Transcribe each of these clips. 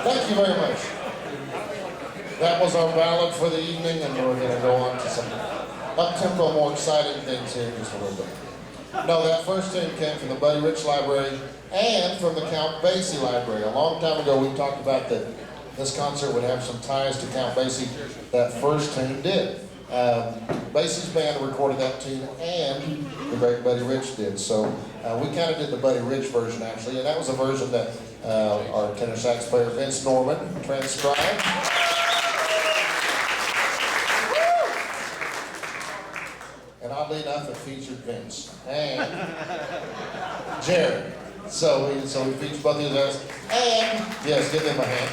Thank you very much. That was our ballad for the evening, and we're going to go on to some up-tempo, more exciting things here in just a little bit. No, that first tune came from the Buddy Rich Library and from the Count Basie Library. A long time ago, we talked about that this concert would have some ties to Count Basie. That first tune did. Basie's band recorded that tune, and the great Buddy Rich did. So we kind of did the Buddy Rich version, actually, and that was a version that our tenor sax player Vince Norman transcribed. And oddly enough, it featured Vince and Jared. So we featured both of these guys. And yes, give them a hand.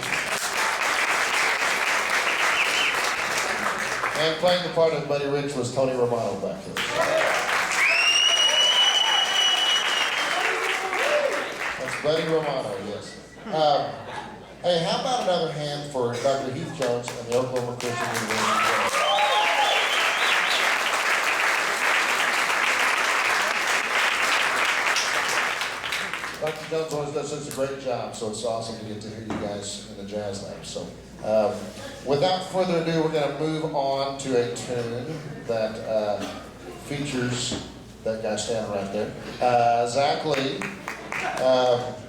And playing the part of Buddy Rich was Tony Romano back here. That's Buddy Romano, yes. Hey, how about another hand for Dr. Heath Jones and the Oklahoma Christian University? Dr. Jones always does such a great job, so it's awesome to get to hear you guys in the Jazz Lab. So, without further ado, we're going to move on to a tune that features that guy standing right there, Zach Lee.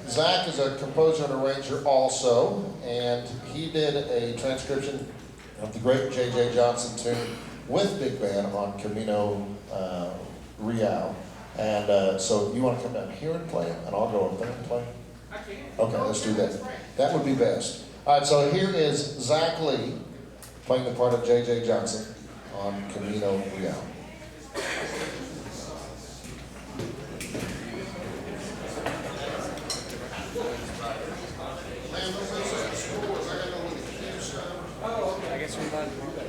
Zach is a composer and arranger also, and he did a transcription of the great J.J. Johnson tune with big band on Camino Real. And so you want to come down here and play it, and I'll go up there and play? I can. Okay, let's do that. That would be best. All right, so here is Zach Lee playing the part of J.J. Johnson on Camino Real. Oh, okay. I guess we're about to do that.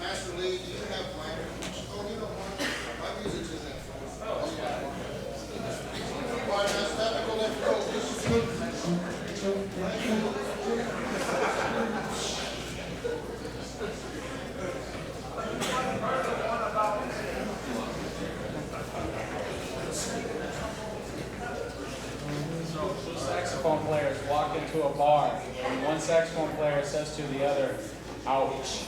Master Lee, do you have my... Oh, you don't want... My music's in that phone. Oh, yeah. All right, that's technical difficulty. This is good. So two saxophone players walk into a bar, and one saxophone player says to the other, "Ouch."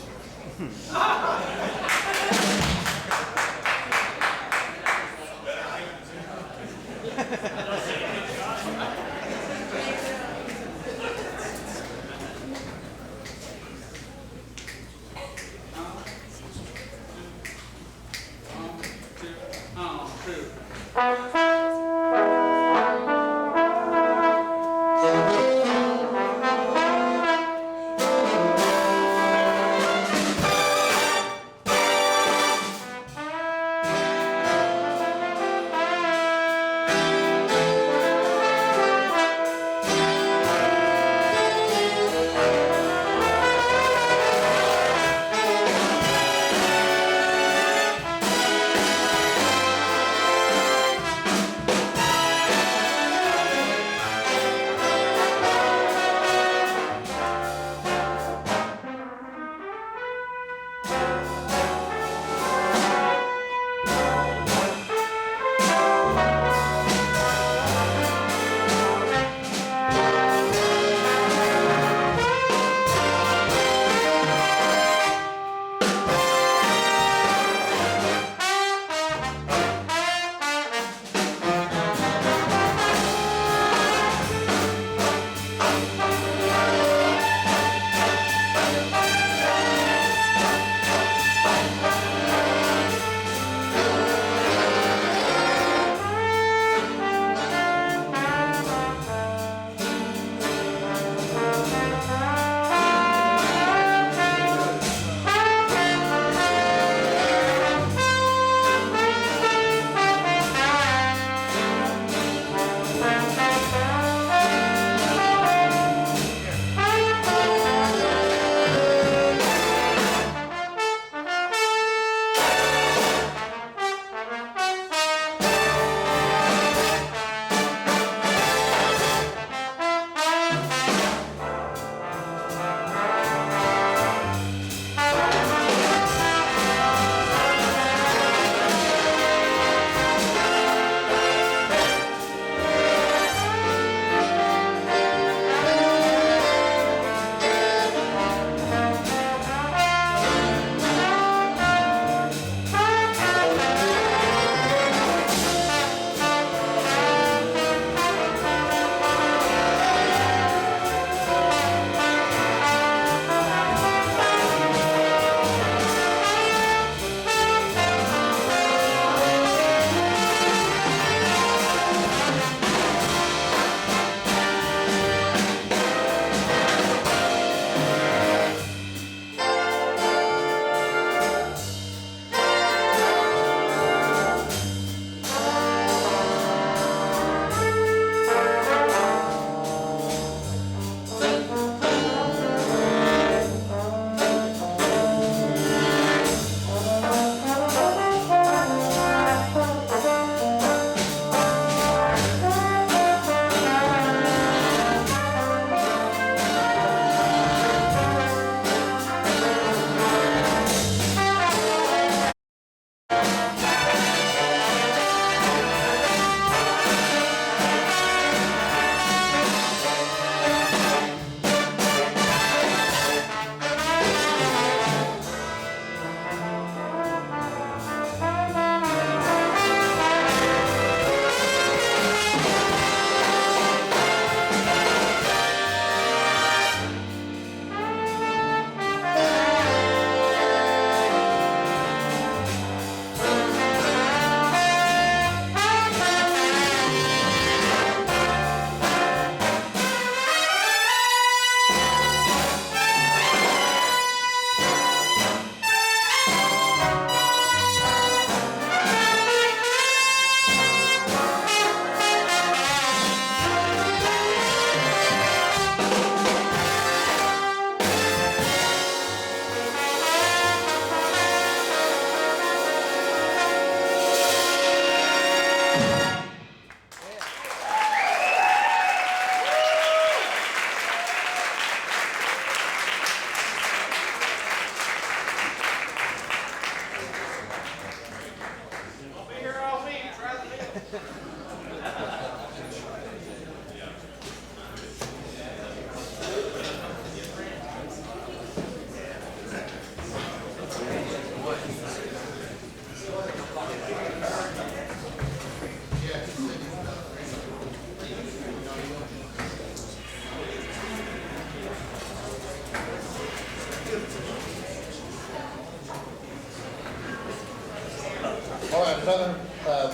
All right, another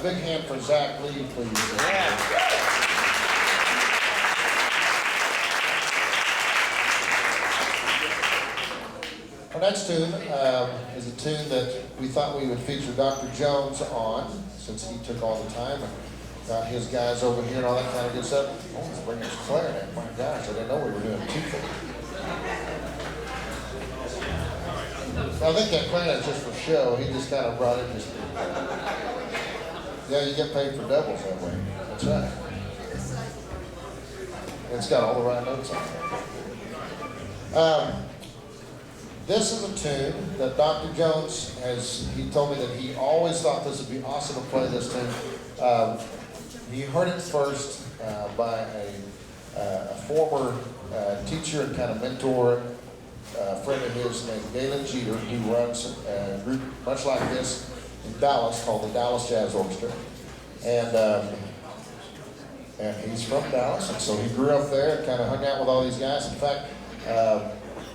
big hand for Zach Lee, please. Our next tune is a tune that we thought we would feature Dr. Jones on, since he took all the time and got his guys over here and all that kind of good stuff. Oh, let's bring his clarinet. My gosh, I didn't know we were doing two things. I think that clarinet's just for show. He just kind of brought it just. Yeah, you get paid for doubles that way. That's right. It's got all the right notes on it. This is a tune that Dr. Jones he told me that he always thought this would be awesome to play this tune. He heard it first by a former teacher and kind of mentor, friend of his named Galen Jeter, who runs a group much like this in Dallas called the Dallas Jazz Orchestra. And he's from Dallas, and so he grew up there and kind of hung out with all these guys. In fact,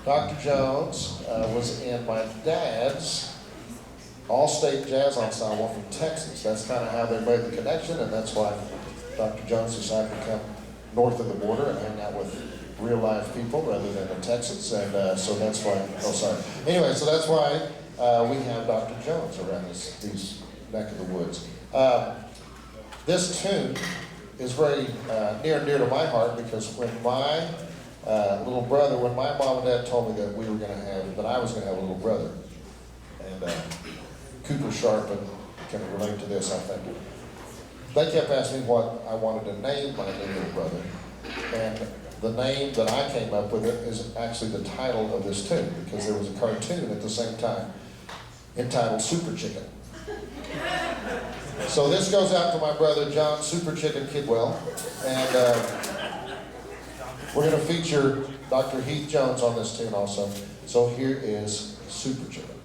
Dr. Jones was in my dad's all-state jazz ensemble from Texas. That's kind of how they made the connection, and that's why Dr. Jones decided to come north of the border and hang out with real-life people rather than in Texas. And so that's why, Anyway, so that's why we have Dr. Jones around these neck of the woods. This tune is very near and dear to my heart because when my little brother, when my mom and dad told me that I was going to have a little brother, and Cooper Sharp can relate to this, I think. They kept asking me what I wanted to name my little brother, and the name that I came up with is actually the title of this tune because there was a cartoon at the same time entitled Super Chicken. So this goes out to my brother John Super Chicken Kidwell, and we're going to feature Dr. Heath Jones on this tune also. So here is Super Chicken.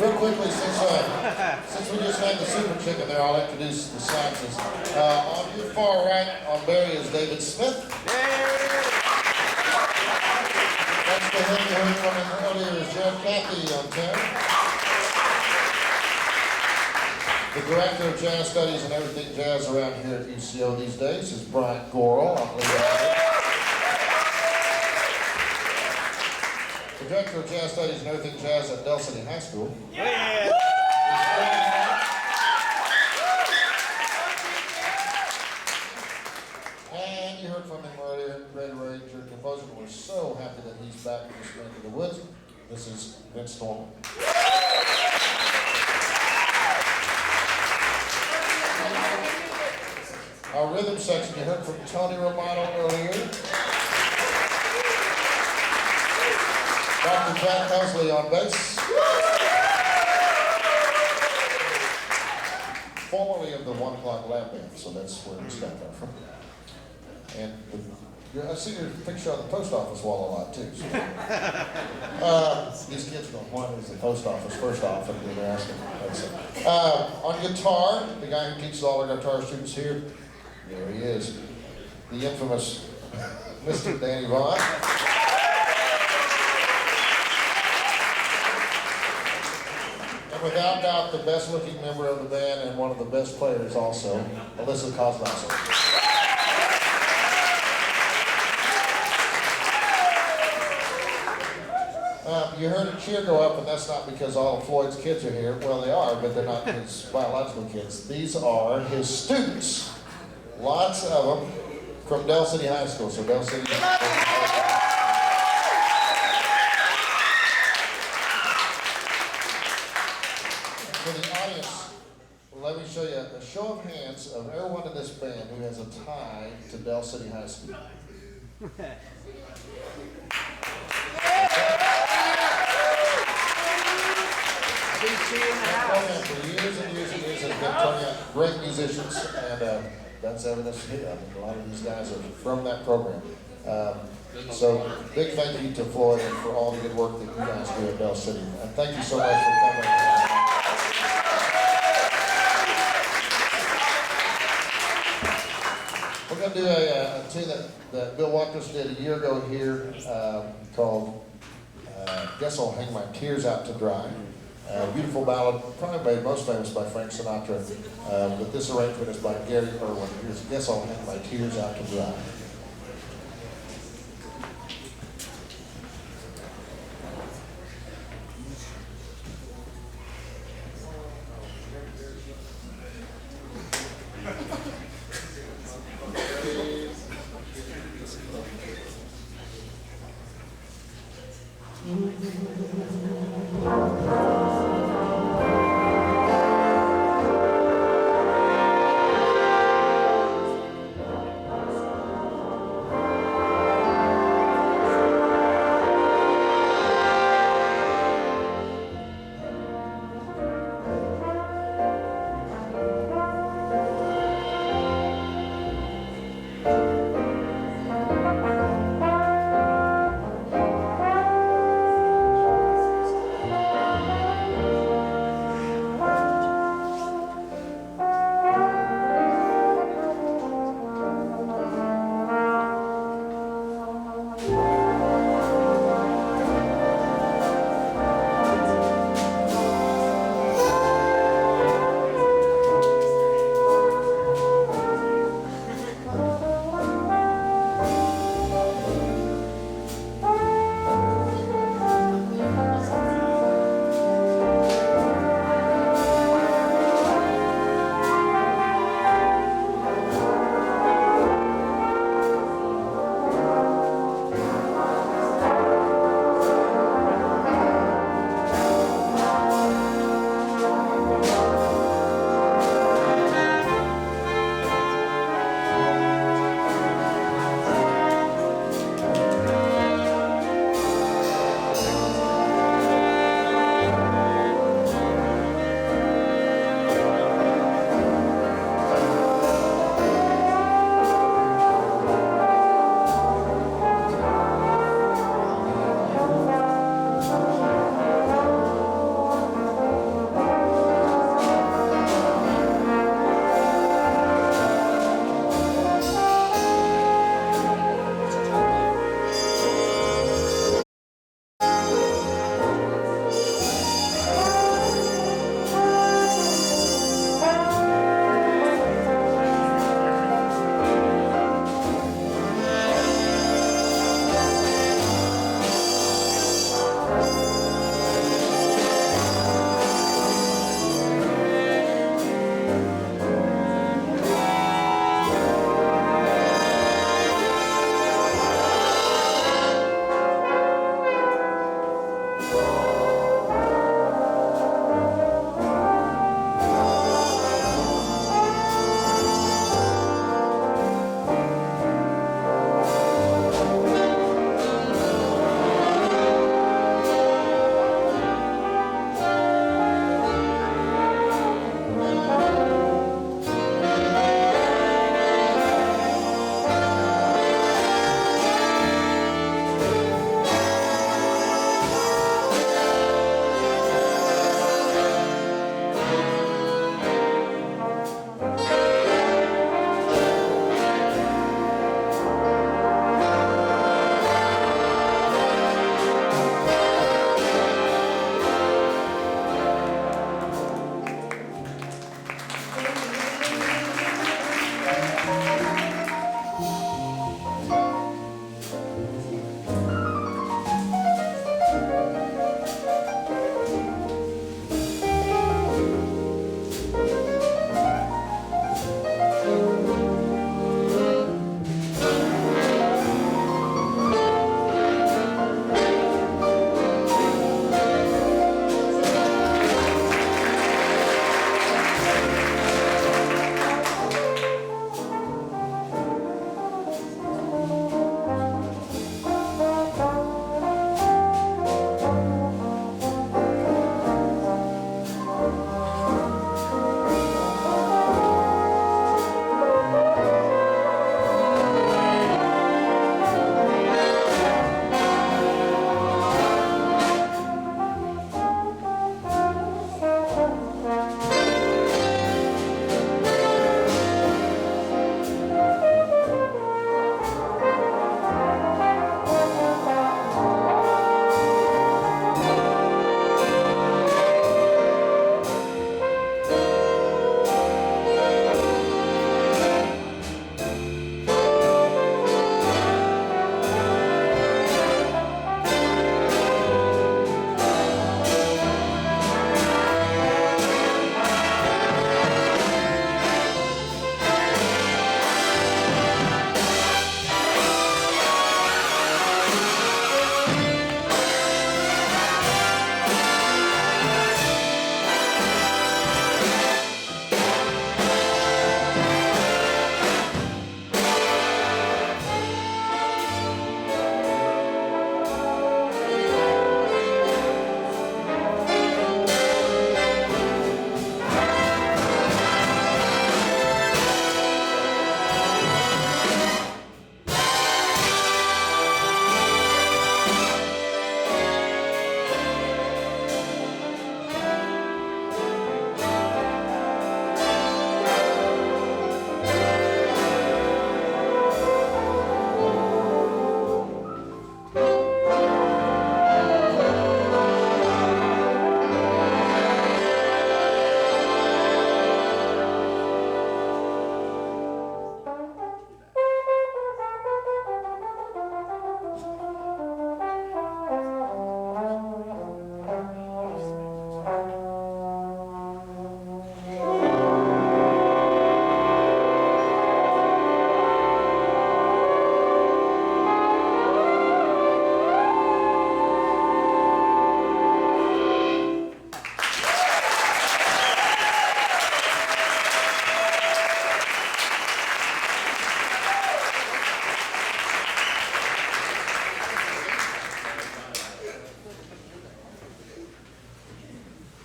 Real quickly, since we just had the super chicken there, I'll introduce the saxes. On your far right, on Barry, is David Smith. Next to him, you heard from him earlier, is Jared Cathy on tenor. The director of jazz studies and everything jazz around here at UCO these days is Brian Gorel on lead. The director of jazz studies and everything jazz at Del City High School. Yeah. And you heard from him earlier, great arranger, composer. We're so happy that he's back in this neck of the woods. This is Vince Norman. Our rhythm section, you heard from Tony Romano earlier. Dr. Jack Husley on bass. Formerly of the 1 O'Clock Lab Band, so that's where we got that from. And I see your picture on the post office wall a lot too. So. These kids don't want is the post office first off, and they're asking. On guitar, the guy who teaches all our guitar students here, there he is, the infamous Mr. Danny Vaughn. And without doubt, the best looking member of the band and one of the best players also, Alyssa Cosmos. You heard a cheer go up, and that's not because all of Floyd's kids are here. Well, they are, but they're not his biological kids. These are his students. Lots of them from Del City High School. So Del City. For the audience, let me show you a show of hands of everyone in this band who has a tie to Del City High School. For years and years and years, has been turning out great musicians, and that's evidence here. I mean, a lot of these guys are from that program. So, big thank you to Floyd and for all the good work that you guys do at Del City. And thank you so much for coming. We're going to do a tune that Bill Watkins did a year ago here called Guess I'll Hang My Tears Out to Dry. Beautiful ballad, probably made most famous by Frank Sinatra, but this arrangement is by Gary Irwin. Here's Guess I'll Hang My Tears Out to Dry.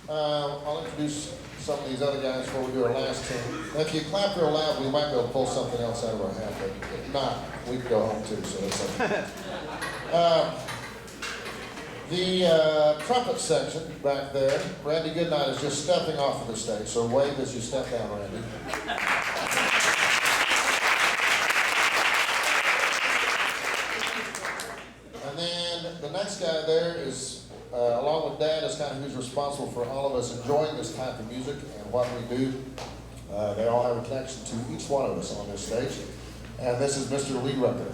I'll introduce some of these other guys before we do our last tune. Now, if you clap real loud, we might be able to pull something else out of our hat, but if not, we can go home too, so that's okay. The trumpet section back there, Randy Goodnight is just stepping off of the stage, so wave as you step down, Randy. And then the next guy there is, along with Dad, is kind of who's responsible for all of us enjoying this type of music and what we do. They all have a connection to each one of us on this stage. And this is Mr. Lee Rucker.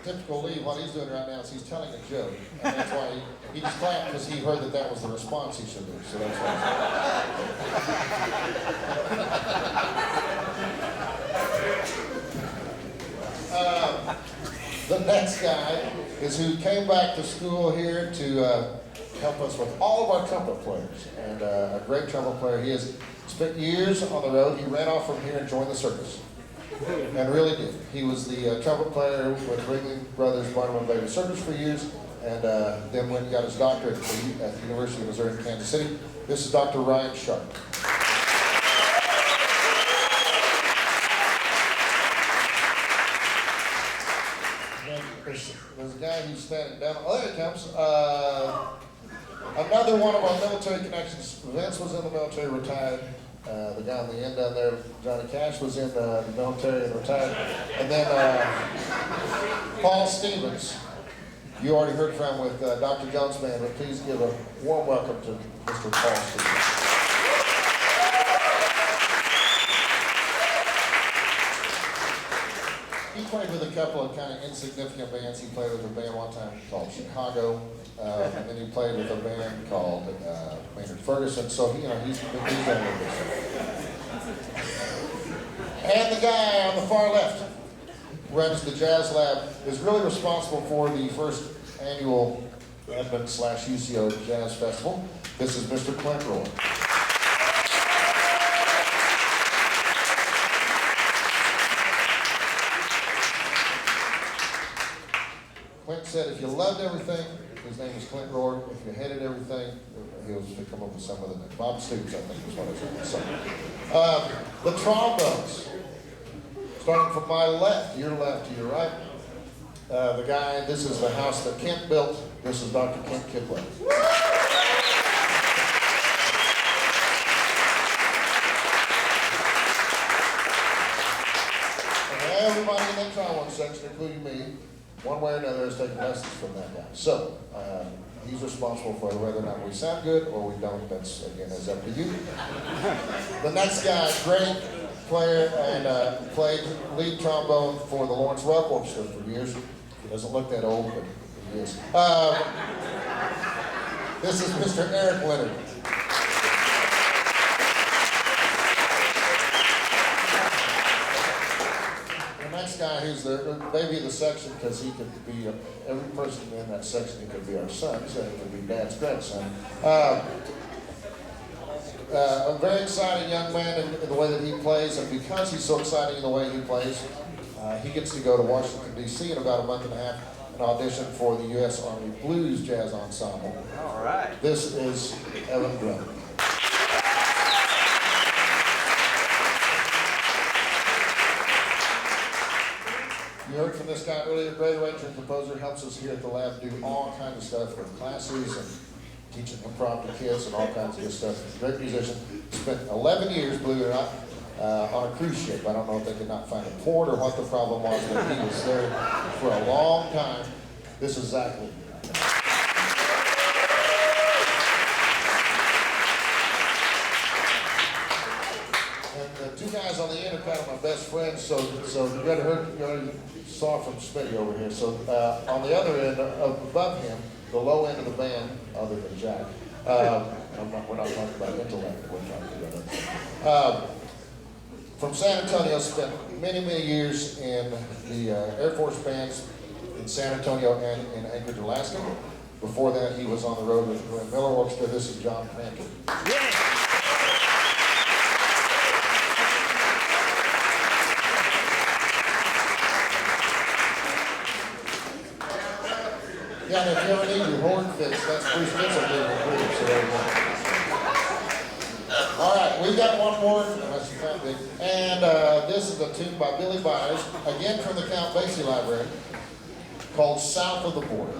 Typical Lee, what he's doing right now is he's telling a joke, and that's why he just clapped because he heard that that was the response he should do. So that's why. The next guy is who came back to school here to help us with all of our trumpet players, and a great trumpet player. He has spent years on the road. He ran off from here and joined the circus. And really did. He was the trumpet player with Ringling Brothers Barnum and Bailey Circus for years, and then went and got his doctorate at the University of Missouri in Kansas City. This is Dr. Ryan Sharp. There's a guy who's standing down. Oh, there he comes. Another one of our military connections. Vince was in the military, retired. The guy on the end down there, Johnny Cash, was in the military and retired. And then Paul Stevens, you already heard from with Dr. Jones Band, but please give a warm welcome to Mr. Paul Stevens. He played with a couple of kind of insignificant bands. He played with a band one time called Chicago, and then he played with a band called Maynard Ferguson. So he's done this. And the guy on the far left runs the Jazz Lab, is really responsible for the first annual Edmond / UCO Jazz Festival. This is Mr. Clint Roy. Clint said if you loved everything, his name is Clint Roy. If you hated everything, he was to come up with some other name. Bob Stoops, I think, was what I was going to say. The trombones, starting from my left to your right. The guy, this is the house that Kent built. This is Dr. Kent Kipling. And everybody in that trombone section, including me, one way or another, is taking lessons from that guy. So, he's responsible for whether or not we sound good or we don't. That's, again, is up to you. The next guy, great player, and played lead trombone for the Lawrence Rock Orchestra for years. He doesn't look that old, but he is. This is Mr. Eric Leonard. Next guy who's the baby of the section, because he could be every person in that section. He could be our son, so he could be Dad's grandson. A very exciting young man in the way that he plays, and because he's so exciting in the way he plays, he gets to go to Washington, D.C. in about a month and a half and audition for the U.S. Army Blues Jazz Ensemble. All right. This is Evan Brown. You heard from this guy earlier, great arranger and composer, helps us here at the lab do all kinds of stuff with classes and teaching improv to kids and all kinds of good stuff. Great musician. Spent 11 years, believe it or not, on a cruise ship. I don't know if they could not find a port or what the problem was, but he was there for a long time. This is Zach Lee. The two guys on the end are kind of my best friends, so you already saw from Smitty over here. So on the other end, above him, the low end of the band, other than Jack, we're not talking about intellect, we're talking about it. From San Antonio, spent many, many years in the Air Force bands in San Antonio and in Anchorage, Alaska. Before that, he was on the road with the Miller Orchestra. This is John Pankey. Yeah. Yeah, and if you ever need your horn fixed, that's Bruce Mitchell doing it for you, so there you go. All right, we've got one more, unless you found it, and this is a tune by Billy Byers, again from the Count Basie Library, called South of the Border.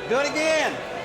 Do it again.